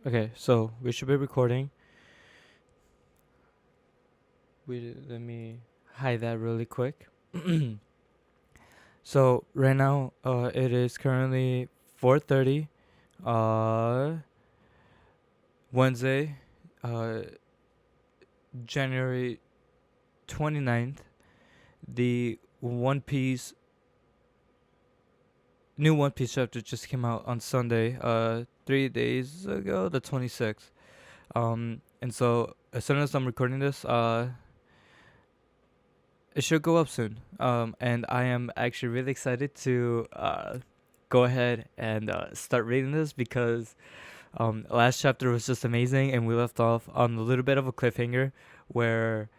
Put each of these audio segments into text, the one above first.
Okay, so we should be recording. Let me hide that really quick. So right now, it is currently 4:30, uh, Wednesday, uh, January 29th. The One Piece new One Piece chapter just came out on Sunday, 3 days ago, the 26th. And so as soon as I'm recording this, it should go up soon. And I am actually really excited to go ahead and start reading this because last chapter was just amazing, and we left off on a little bit of a cliffhanger where,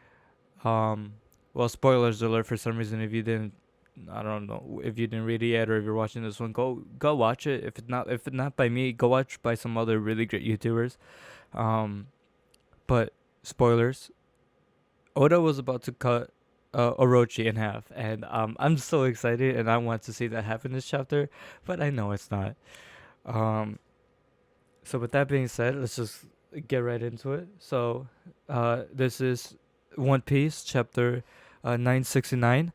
um, well, spoilers alert for some reason. If you didn't, I don't know if you didn't read it yet, or if you're watching this one, go watch it. If it's not by me, go watch by some other really great YouTubers. Um, but spoilers, Oda was about to cut Orochi in half, and I'm so excited, and I want to see that happen this chapter, but I know it's not. Um, so with that being said, let's just get right into it. So, this is One Piece chapter 969.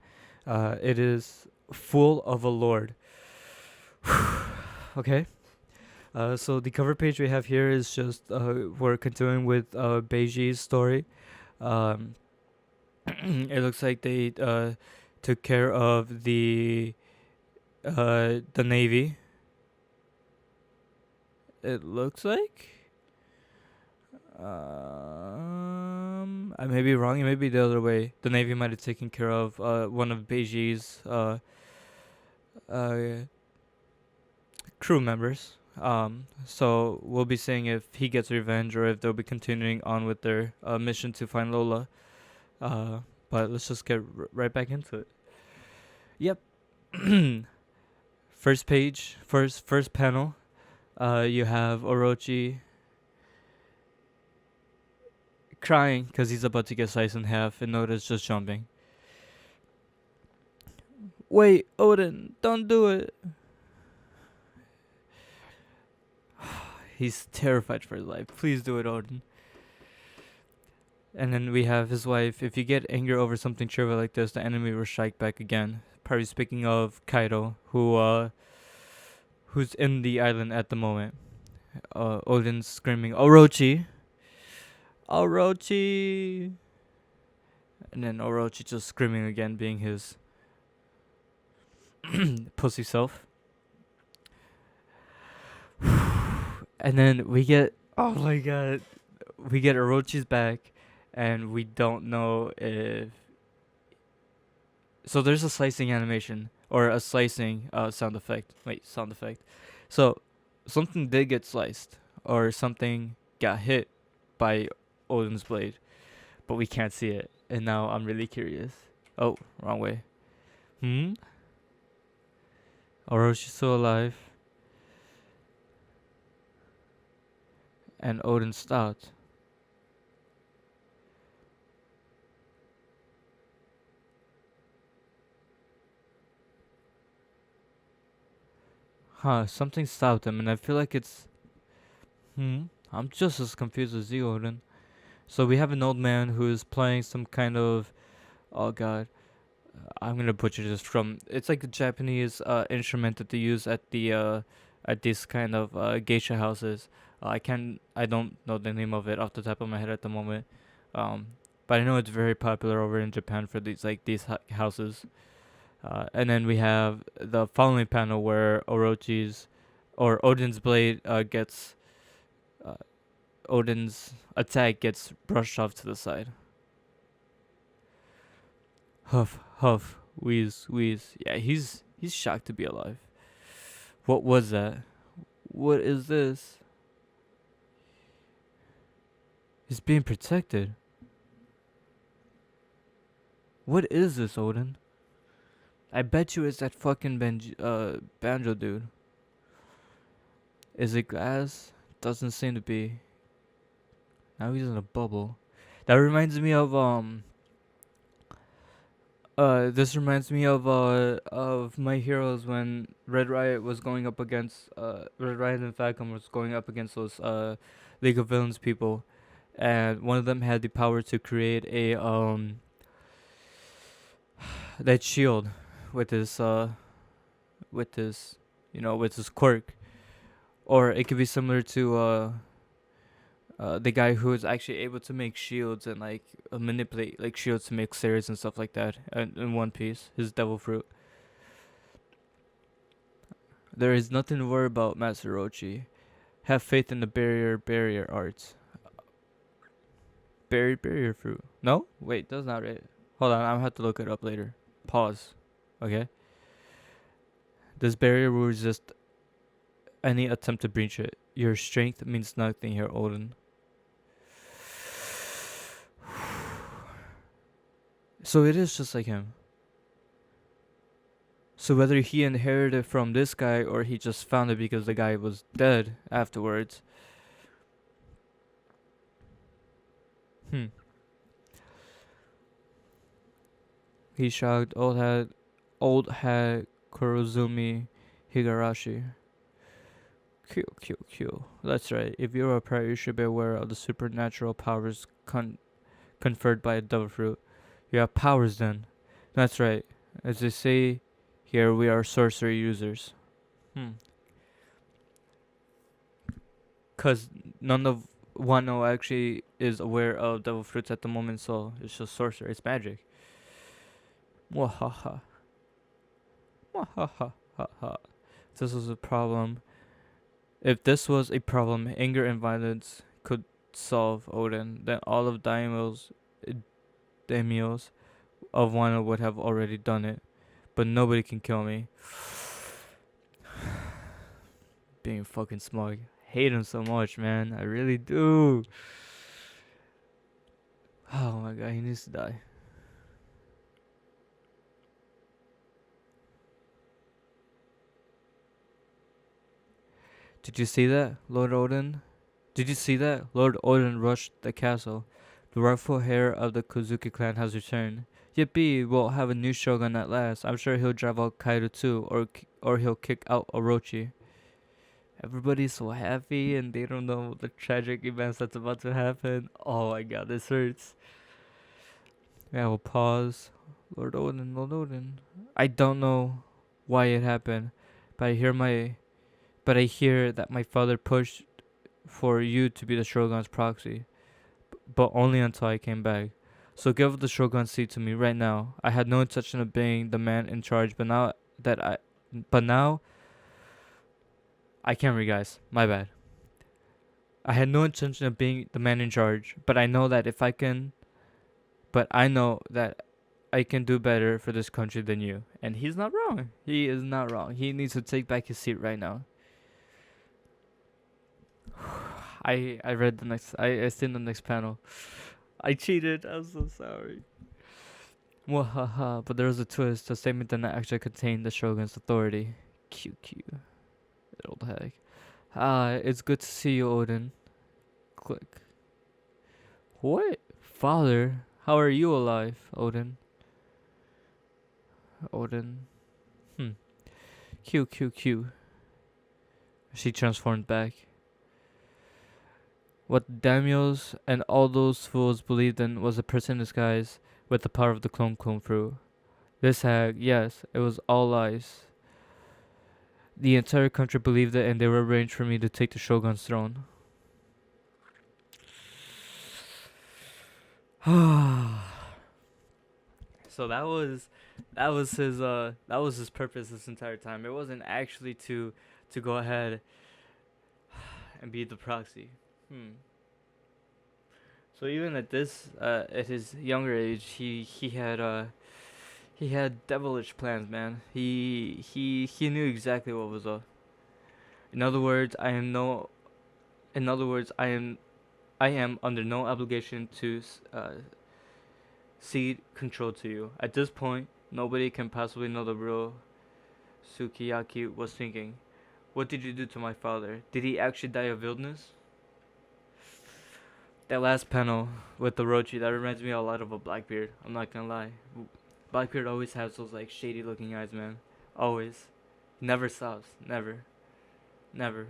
It is full of a lord. Okay. So the cover page we have here is just we're continuing with Beiji's story. Um, it looks like they took care of the navy. It looks like. I may be wrong. It may be the other way. The navy might have taken care of one of Beiji's uh, crew members. So we'll be seeing if he gets revenge or if they'll be continuing on with their mission to find Lola. But let's just get right back into it. Yep. First page, first panel. You have Orochi crying because he's about to get sliced in half, and Noda's just jumping. Wait, Odin, don't do it. He's terrified for his life. Please do it, Odin. And then we have his wife. If you get anger over something trivial like this, the enemy will strike back again. Probably speaking of Kaido, who's in the island at the moment. Odin's screaming, Orochi! Orochi! And then Orochi just screaming again, being his pussy self. And then we get, oh my god, we get Orochi's back, and we don't know if. So there's a slicing animation, or a slicing sound effect. Wait, sound effect. So something did get sliced, or something got hit by Odin's blade, but we can't see it. And now I'm really curious. Oh, wrong way. Oroshi's still alive, and Odin stopped. Huh, something stopped him, and I feel like it's. I'm just as confused as you, Odin. So we have an old man who is playing some kind of. Oh god. I'm gonna butcher this from. It's like a Japanese instrument that they use at these kind of geisha houses. I don't know the name of it off the top of my head at the moment. Um, but I know it's very popular over in Japan for these houses. And then we have the following panel where Orochi's or Odin's blade gets uh, Odin's attack gets brushed off to the side. Huff, huff, wheeze, wheeze. Yeah, he's shocked to be alive. What was that? What is this? He's being protected. What is this, Odin? I bet you it's that fucking banjo dude. Is it glass? Doesn't seem to be. Now he's in a bubble. That reminds me of This reminds me of My Heroes when Red Riot was going up against Red Riot and Falcon was going up against those League of Villains people, and one of them had the power to create a that shield with this with his quirk, or it could be similar to the guy who is actually able to make shields and like manipulate like shields to make stairs and stuff like that in One Piece. His devil fruit. There is nothing to worry about, Master Orochi. Have faith in the barrier arts. Barrier fruit. No, wait, that's not it. Hold on, I'll have to look it up later. Pause. Okay. This barrier will resist any attempt to breach it. Your strength means nothing here, Odin. So it is just like him. So whether he inherited it from this guy or he just found it because the guy was dead afterwards. He shocked old had Kurozumi Higurashi. Q. That's right. If you're a pirate, you should be aware of the supernatural powers conferred by a devil fruit. You have powers then. That's right. As they say here, we are sorcery users. Cause none of Wano actually is aware of devil fruits at the moment, so it's just sorcery. It's magic. Wahaha. Wahaha. This was a problem. If this was a problem, anger and violence could solve Odin, then all of daimyos of Wano would have already done it. But nobody can kill me. Being fucking smug. Hate him so much, man. I really do. Oh my god, he needs to die. Did you see that, Lord Odin? Did you see that? Lord Odin rushed the castle. The rightful heir of the Kozuki clan has returned. Yippee, we'll have a new shogun at last. I'm sure he'll drive out Kaido too, or he'll kick out Orochi. Everybody's so happy and they don't know the tragic events that's about to happen. Oh my god, this hurts. Yeah, we'll pause. Lord Odin. I don't know why it happened, but I hear that my father pushed for you to be the Shogun's proxy, but only until I came back. So give the Shogun seat to me right now. I had no intention of being the man in charge, but now I can't read, guys. My bad. I had no intention of being the man in charge, but I know that I can do better for this country than you. And he's not wrong. He is not wrong. He needs to take back his seat right now. I read the next. I seen the next panel. I cheated. I'm so sorry. Wahaha. But there was a twist. The statement did not actually contain the Shogun's authority. QQ. Old heck. It's good to see you, Odin. Click. What? Father? How are you alive, Odin? Odin. Q. She transformed back. What daimyos and all those fools believed in was a person in disguise with the power of the clone fruit. This hag, yes, it was all lies. The entire country believed it and they were arranged for me to take the Shogun's throne. So that was his purpose this entire time. It wasn't actually to go ahead and be the proxy. So even at his younger age, he had devilish plans, man. He knew exactly what was up. In other words, I am under no obligation to cede control to you. At this point, nobody can possibly know the real Sukiyaki was thinking. What did you do to my father? Did he actually die of illness? That last panel with the Orochi, that reminds me a lot of a Blackbeard. I'm not gonna lie. Blackbeard always has those like shady looking eyes, man. Always. Never stops. Never. Never.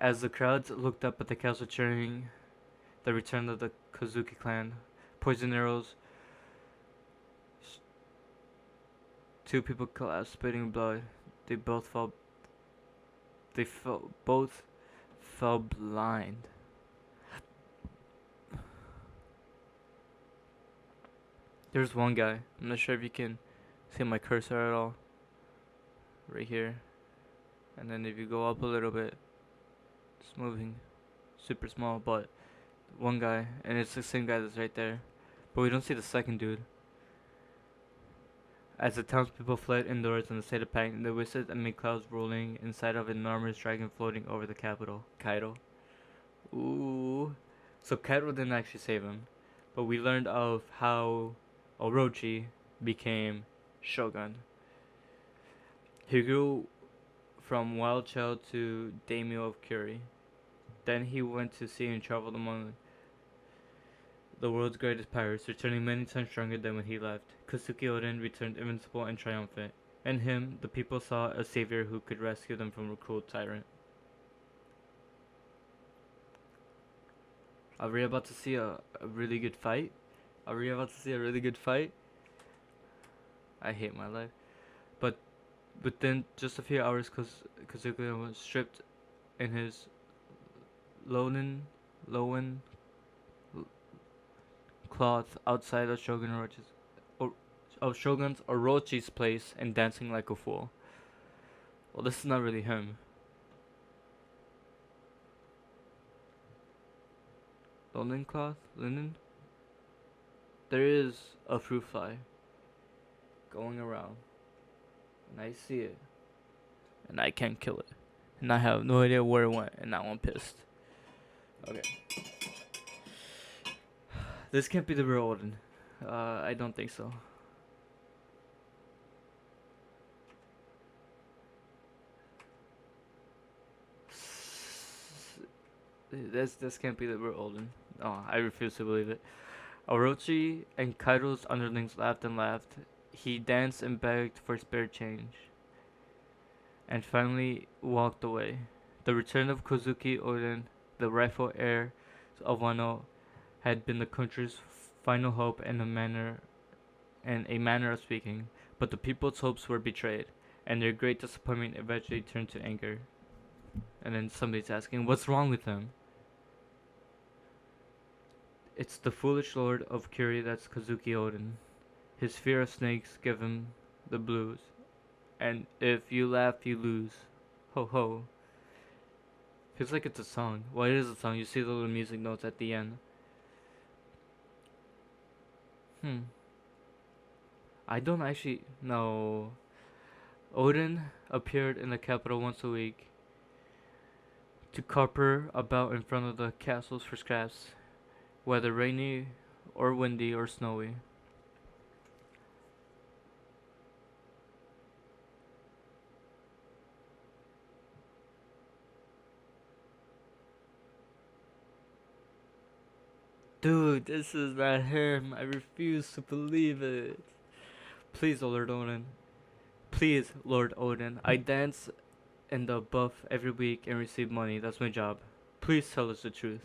As the crowds looked up at the castle cheering the return of the Kozuki clan, poison arrows, two people collapsed, spitting blood. They both fell. Both fell blind. There's one guy. I'm not sure if you can see my cursor at all. Right here. And then if you go up a little bit, it's moving super small, but one guy, and it's the same guy that's right there. But we don't see the second dude. As the townspeople fled indoors in a state of panic, they whispered amid clouds rolling inside of an enormous dragon floating over the capital, Kaido. Ooh. So Kaido didn't actually save him, but we learned of how Orochi became Shogun. He grew from wild child to daimyo of Kuri. Then he went to sea and traveled among the world's greatest pirates, returning many times stronger than when he left. Kozuki Oden returned invincible and triumphant. In him, the people saw a savior who could rescue them from a cruel tyrant. Are we about to see a really good fight? Are we about to see a really good fight? I hate my life. But within just a few hours, Kozuki was stripped in his lowen cloth outside of Shogun's Orochi's place and dancing like a fool. Well, this is not really him. Linen? There is a fruit fly going around, and I see it, and I can't kill it, and I have no idea where it went, and now I'm pissed. Okay. This can't be the real Odin. I don't think so. This can't be the real Odin. Oh, I refuse to believe it. Orochi and Kaido's underlings laughed and laughed. He danced and begged for spare change, and finally walked away. The return of Kozuki Oden, the rightful heir of Wano, had been the country's final hope and a manner of speaking, but the people's hopes were betrayed, and their great disappointment eventually turned to anger. And then somebody's asking, what's wrong with him? It's the foolish lord of Kuri that's Kozuki Oden. His fear of snakes give him the blues, and if you laugh, you lose. Ho ho. Feels like it's a song. Well, it is a song. You see the little music notes at the end. I don't actually know. Odin appeared in the capital once a week to caper about in front of the castles for scraps, whether rainy or windy or snowy. Dude, this is not him. I refuse to believe it. Please, Lord Odin. Please, Lord Odin. I dance in the buff every week and receive money. That's my job. Please tell us the truth.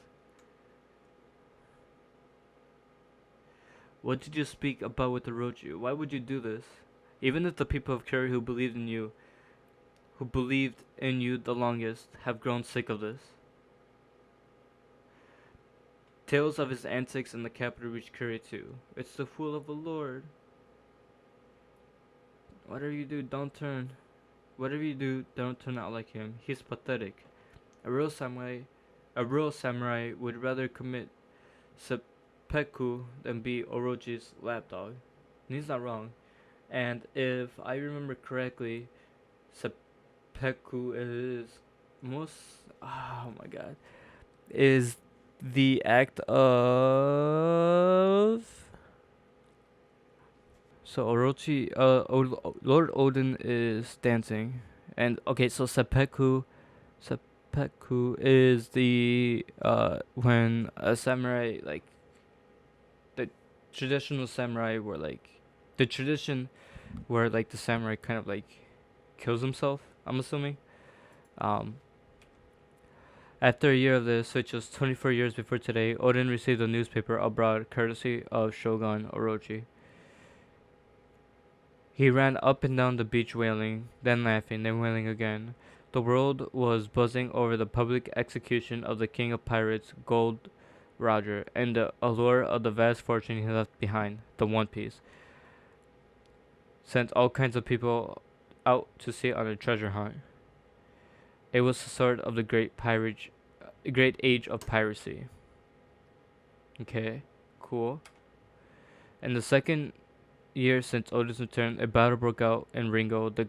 What did you speak about with Orochi? Why would you do this? Even if the people of Kuri who believed in you the longest, have grown sick of this. Tales of his antics in the capital reached Kuri too. It's the fool of a lord. Whatever you do, don't turn out like him. He's pathetic. A real samurai would rather commit seppuku than be Orochi's lapdog. And he's not wrong. And if I remember correctly, seppuku is is the act of. So Orochi, Lord Odin is dancing, and okay, so seppuku is the when a samurai like the traditional samurai were like the tradition where like the samurai kind of like kills himself. I'm assuming. Um, After a year of this, which was 24 years before today, Odin received a newspaper abroad courtesy of Shogun Orochi. He ran up and down the beach wailing, then laughing, then wailing again. The world was buzzing over the public execution of the king of pirates, Gold Roger, and the allure of the vast fortune he left behind, the One Piece, sent all kinds of people out to sea on a treasure hunt. It was the start of the great age of piracy. Okay, cool. In the second year since Odin's return, a battle broke out in Ringo, the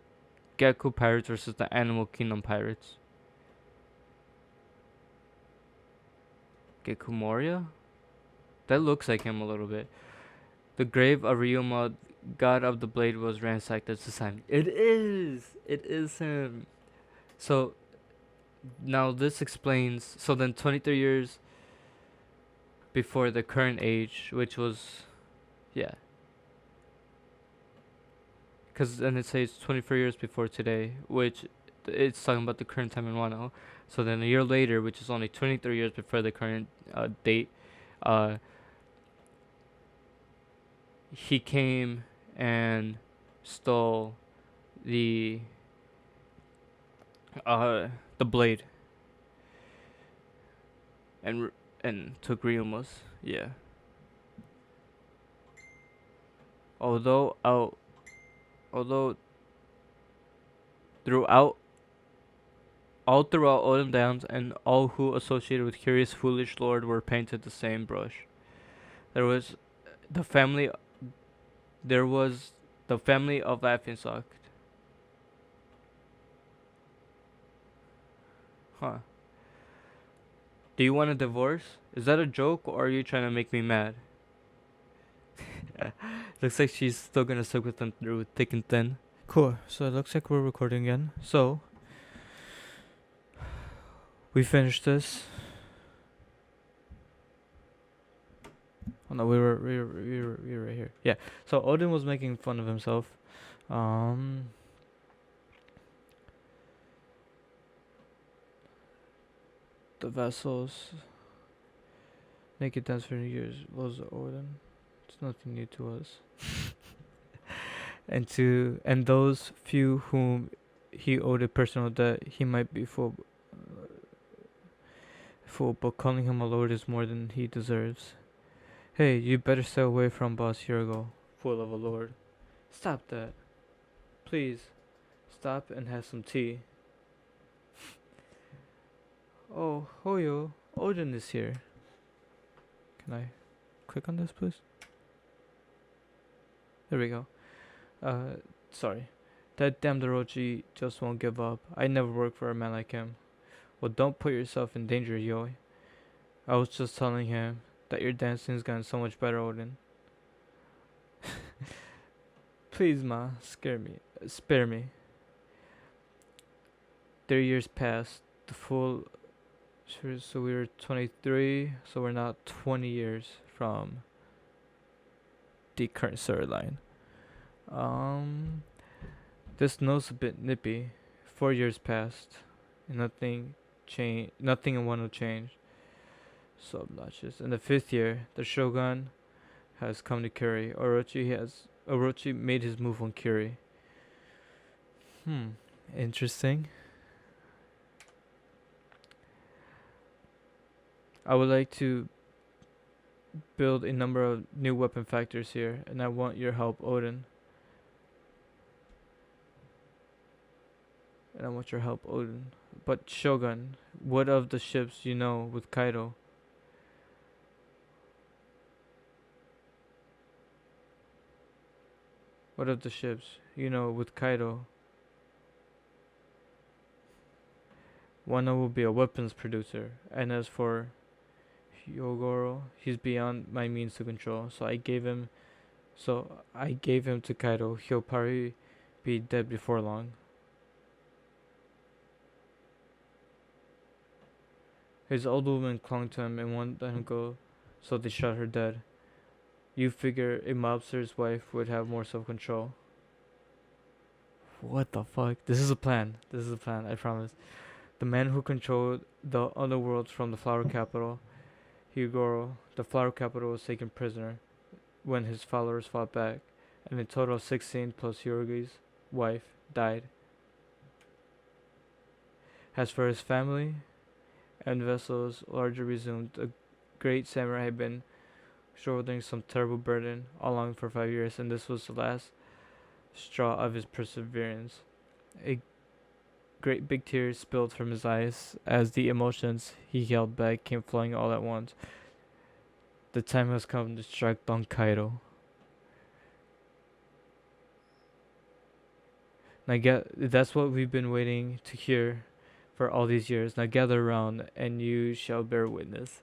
Gekko pirates versus the Animal Kingdom pirates. Gekko Moria? That looks like him a little bit. The grave of Ryuma, god of the blade, was ransacked at this time. It is! It is him. So, now this explains. So then 23 years before the current age, which was. Yeah. Because then it says 24 years before today, which it's talking about the current time in Wano. So then a year later, which is only 23 years before the current date, uh, he came and stole the the blade and took Ryuma's. Yeah. Although out although throughout all throughout Odin Downs and all who associated with Curious Foolish Lord were painted the same brush. There was the family there was the family of Laughing Sock. Huh. Do you want a divorce? Is that a joke or are you trying to make me mad? Looks like she's still gonna stick with them through thick and thin. Cool. So it looks like we're recording again. So we finished this. Oh no, we were right here. Yeah. So Odin was making fun of himself. The vessels naked dance for years was Odin. It's nothing new to us. And those few whom he owed a personal debt, he might be fool, but calling him a lord is more than he deserves. Hey, you better stay away from Boss Hirago, fool of a lord. Stop that. Please, stop and have some tea. Oh, Hoyo, Odin is here. Can I click on this, please? There we go. Sorry. That damn Orochi just won't give up. I never worked for a man like him. Well, don't put yourself in danger, Yoi. I was just telling him that your dancing's gotten so much better, Odin. Please, ma, spare me. 3 years passed. The full. So we were 23. So we're now 20 years from the current storyline. This note's a bit nippy. 4 years passed, and nothing in Wano changed. So obnoxious. In the 5th year, the Shogun has come to Kuri. Orochi made his move on Kuri. Interesting. I would like to build a number of new weapon factors here, and I want your help, Odin. But Shogun, what of the ships you know with Kaido? What of the ships you know with Kaido? Wano will be a weapons producer, and as for Hyogoro, he's beyond my means to control. So I gave him to Kaido. He'll probably be dead before long. His old woman clung to him and won't let him go, so they shot her dead. You figure a mobster's wife would have more self-control. What the fuck? This is a plan. This is a plan, I promise. The man who controlled the underworld from the flower capital, Higoro, the flower capital, was taken prisoner when his followers fought back, and a total of 16 plus Hirogi's wife died. As for his family and vessels, largely resumed, the great samurai had been shouldering some terrible burden along for 5 years, and this was the last straw of his perseverance. A great big tear spilled from his eyes as the emotions he held back came flowing all at once. The time has come to strike Don Kaido. Now that's what we've been waiting to hear for all these years. Now gather around and you shall bear witness.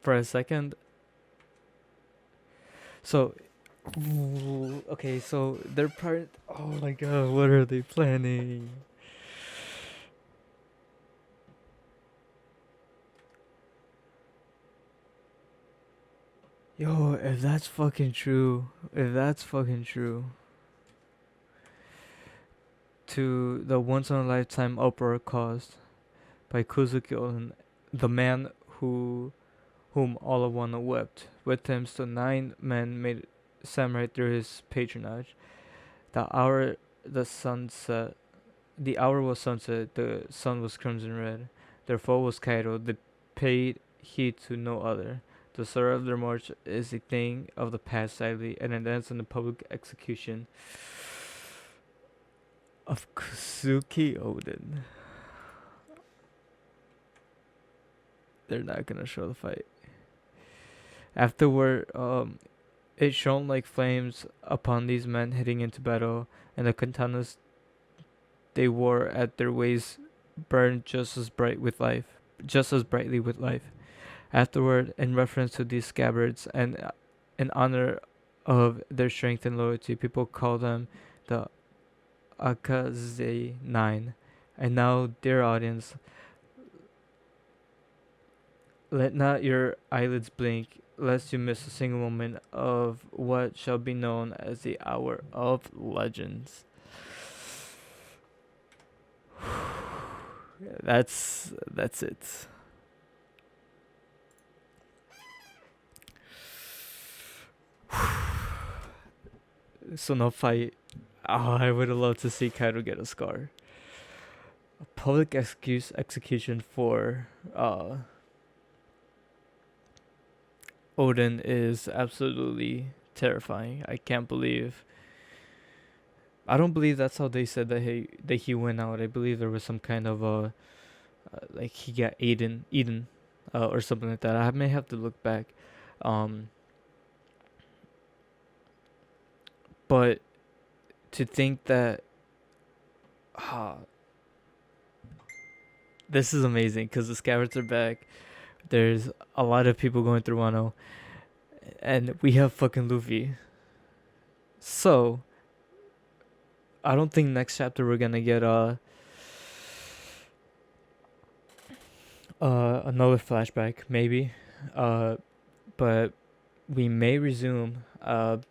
For a second, so, okay, so they're part, oh my god, what are they planning? Yo, if that's fucking true, to the once in a lifetime uproar caused by Kuzuki Oden, the man whom all of Wano wept. With him stood 9 men made samurai through his patronage. The hour the sunset the hour was sunset, the sun was crimson red. Their foe was Kaido, they paid heed to no other. The start of their march is a thing of the past sadly, and it ends in the public execution of Kuzuki Oden. They're not gonna show the fight. Afterward, it shone like flames upon these men heading into battle, and the katanas they wore at their waists burned just as brightly with life. Afterward, in reference to these scabbards and in honor of their strength and loyalty, people call them the Akaze Nine. And now, dear audience, let not your eyelids blink, lest you miss a single moment of what shall be known as the Hour of Legends. That's it. So no fight. Oh, I would have loved to see Kaido get a scar. A public execution for Oden is absolutely terrifying. I don't believe that's how they said that he went out. I believe there was some kind of like he got eaten, or something like that. I may have to look back, but to think that, this is amazing because the scabbards are back. There's a lot of people going through Wano, and we have fucking Luffy. So I don't think next chapter we're gonna get another flashback, maybe, but we may resume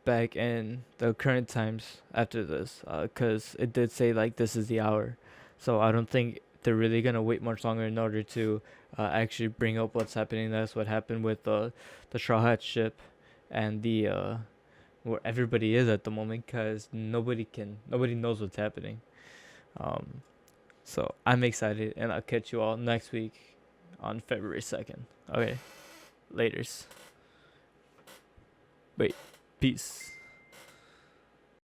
back in the current times after this, cause it did say like this is the hour, so I don't think they're really gonna wait much longer in order to actually bring up what's happening. That's what happened with the Straw Hat ship and the where everybody is at the moment, cause nobody knows what's happening. So I'm excited, and I'll catch you all next week on February 2nd. Okay, laters. Wait, peace.